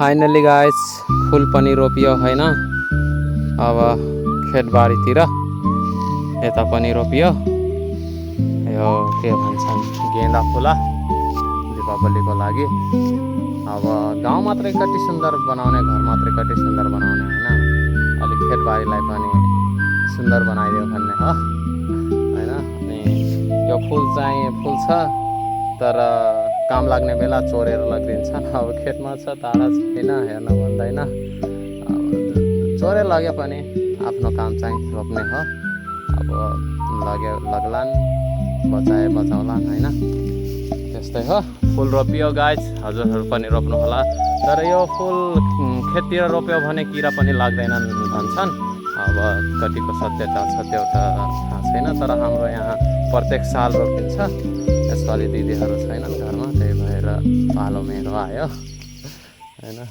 Finally guys फुल पनि रोपियो हैन। अब खेतबारीतिर यता पनि रोपियो। यो के भन्छन् गेंदा फुला दीपावलीको लागि। अब गाउँ मात्रै कति सुन्दर बनाउने, घर मात्रै कति सुन्दर बनाउने हैन, अलिक खेतबारीलाई पनि सुन्दर बनाइदियो भन्ने हो हैन। अनि यो फुल चाहिँ फुल छ तर काम लाग्ने बेला चोरेर लगिदिन्छ। अब खेतमा छ तारा छैन हेर्न भन्दैन, अब चोरे लगे पनि आफ्नो काम चाहिँ रोप्ने हो। अब लगलान् बचाए बचाउलान् हैन, त्यस्तै हो। फुल रोपियो गाइस, हजुरहरू पनि रोप्नु होला। तर यो फुल खेततिर रोप्यो भने किरा पनि लाग्दैनन् भन्छन्। अब कतिको सत्यता छ त्यो त थाहा छैन, तर हाम्रो यहाँ प्रत्येक साल रोपिन्छ। यसपालि दिदीहरू छैनन् घरमा, त्यही भएर पालो मेरो आयो हैन।